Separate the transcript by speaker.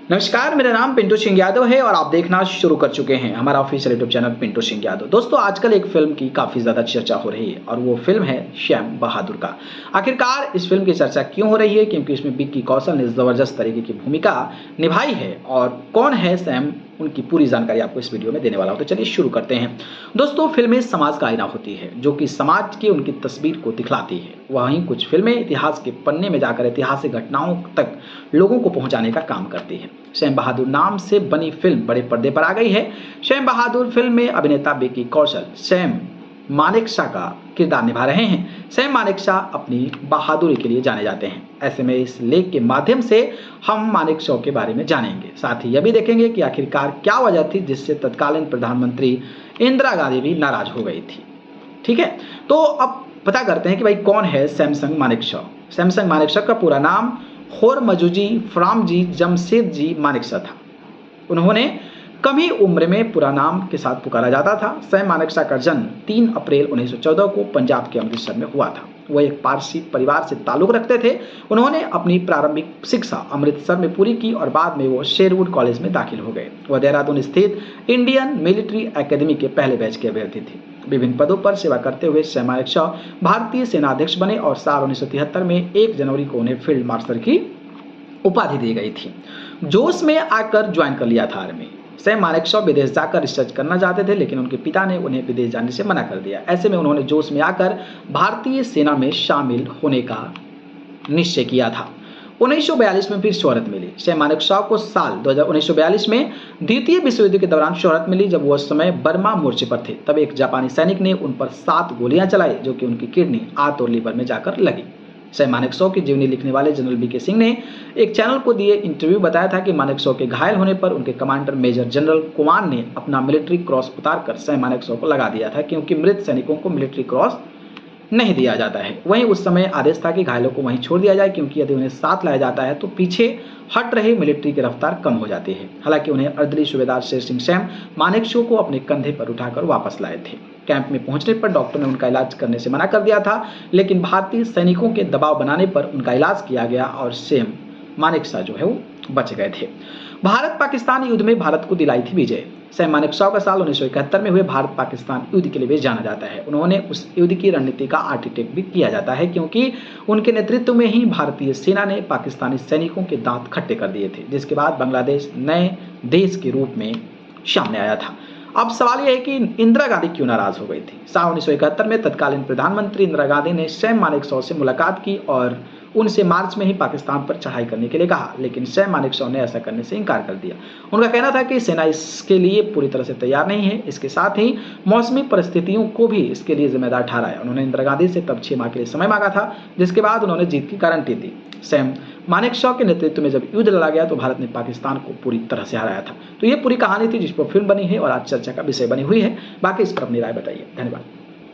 Speaker 1: नमस्कार, मेरा नाम पिंटू सिंह यादव है और आप देखना शुरू कर चुके हैं हमारा official YouTube channel Pintu Singh Yadav. दोस्तों, आजकल एक फिल्म की काफ़ी ज़्यादा चर्चा हो रही है और वो फिल्म है सैम बहादुर का। आखिरकार इस फिल्म की चर्चा क्यों हो रही है? क्योंकि इसमें विक्की कौशल ने ज़बरदस्त तरीके की भूमिका निभाई है। और कौन है सैम, उनकी पूरी जानकारी आपको इस वीडियो में देने वाला हूं। तो चलिए शुरू करते हैं। दोस्तों, फिल्में समाज का आईना होती है जो कि समाज की उनकी तस्वीर को दिखलाती है। वहीं कुछ फिल्में इतिहास के पन्ने में जाकर ऐतिहासिक घटनाओं तक लोगों को पहुंचाने का काम करती है। सैम बहादुर नाम से बनी फिल्म बड़े पर्दे पर आ गई है। सैम बहादुर फिल्म में अभिनेता विक्की कौशल सैम मानेकशॉ का किरदार निभा रहे हैं। सैम मानेकशॉ अपनी बहादुरी के लिए जाने जाते हैं। ऐसे में इस लेख के माध्यम से हम मानेकशॉ के बारे में जानेंगे। साथ ही यह भी देखेंगे कि आखिरकार क्या वजह थी जिससे तत्कालीन प्रधानमंत्री इंदिरा गांधी भी नाराज हो गई थी। ठीक है, तो अब पता करते हैं कि भाई कौन है सैमसंग मानेकशॉ। सैमसंग मानेकशॉ का पूरा नाम होरमजुजी फ्रामजी जमशेदजी मानेकशॉ था। उन्होंने कम ही उम्र में पूरा नाम के साथ पुकारा जाता था। सैम मानेकशॉ का जन्म 3 अप्रैल 1914 को पंजाब के अमृतसर में हुआ था। वह एक पारसी परिवार से ताल्लुक रखते थे। उन्होंने अपनी प्रारंभिक शिक्षा अमृतसर में पूरी की और बाद में वो शेरवुड कॉलेज में दाखिल हो गए। वह देहरादून स्थित इंडियन मिलिट्री एकेडमी के पहले बैच के अभ्यर्थी थे। विभिन्न पदों पर सेवा करते हुए सैम मानेकशॉ भारतीय सेनाध्यक्ष बने और साल 1973 में 1 जनवरी को उन्हें फील्ड मार्शल की उपाधि दी गई थी। जोश में आकर ज्वाइन कर लिया था आर्मी। सैम मानेकशॉ विदेश जाकर रिसर्च करना चाहते थे, लेकिन उनके पिता ने उन्हें विदेश जाने से मना कर दिया। ऐसे में उन्होंने जोश में आकर भारतीय सेना में शामिल होने का निश्चय किया था। 1942 में फिर शोहरत मिली। सैम मानेकशॉ को साल 1942 में द्वितीय विश्व युद्ध के दौरान शोहरत मिली। जब वह समय बर्मा मोर्चे पर थे, तब एक जापानी सैनिक ने उन पर 7 गोलियां चलाई जो कि उनकी किडनी, आंत और लीवर में जाकर लगी। सैम मानेकशॉ की जीवनी लिखने वाले जनरल वीके सिंह ने एक चैनल को दिए इंटरव्यू बताया था कि मानेकशॉ के घायल होने पर उनके कमांडर मेजर जनरल कुमार ने अपना मिलिट्री क्रॉस उतारकर सैम मानेकशॉ को लगा दिया था, क्योंकि मृत सैनिकों को मिलिट्री क्रॉस नहीं दिया जाता है। वहीं उस समय आदेश था कि घायलों को वहीं छोड़ दिया जाए, क्योंकि यदि उन्हें साथ लाया जाता है तो पीछे हट रहे मिलिट्री की रफ्तार कम हो जाती है। हालांकि उन्हें अर्दली सूबेदार शेर सिंह सैम मानेकशॉ को अपने कंधे पर उठाकर वापस लाए थे। कैंप में पहुंचने पर डॉक्टर ने उनका इलाज करने से मना कर दिया था, लेकिन भारतीय सैनिकों के दबाव बनाने पर उनका इलाज किया गया और सैम मानेकशॉ जो है वो बच गए थे। भारत पाकिस्तान युद्ध में भारत को दिलाई थी विजय। सैम मानेकशॉ का साल 1971 में हुए भारत पाकिस्तान युद्ध के लिए भी जाना जाता है। उन्होंने उस युद्ध की रणनीति का आर्किटेक्ट भी किया जाता है, क्योंकि उनके नेतृत्व में ही भारतीय सेना ने पाकिस्तानी सैनिकों के दांत खट्टे कर दिए थे, जिसके बाद बांग्लादेश नए देश के रूप में सामने आया था। अब सवाल यह है कि इंदिरा गांधी क्यों नाराज हो गई थी। साल 1971 में तत्कालीन प्रधानमंत्री इंदिरा गांधी ने सैम मानेकशॉ से मुलाकात की और उनसे मार्च में ही पाकिस्तान पर चढ़ाई करने के लिए कहा, लेकिन सैम मानेकशॉ ने ऐसा करने से इनकार कर दिया। उनका कहना था कि सेना इसके लिए पूरी तरह से तैयार नहीं है। इसके साथ ही मौसमी परिस्थितियों को भी इसके लिए जिम्मेदार ठहराया। उन्होंने इंदिरा गांधी से तब 6 माह के लिए समय मांगा था, जिसके बाद उन्होंने जीत की गारंटी दी। सैम मानेकशॉ के नेतृत्व में जब युद्ध लड़ा गया तो भारत ने पाकिस्तान को पूरी तरह से हराया था। तो ये पूरी कहानी थी जिस पर फिल्म बनी है और आज चर्चा का विषय बनी हुई है। बाकी इस पर अपनी राय बताइए। धन्यवाद।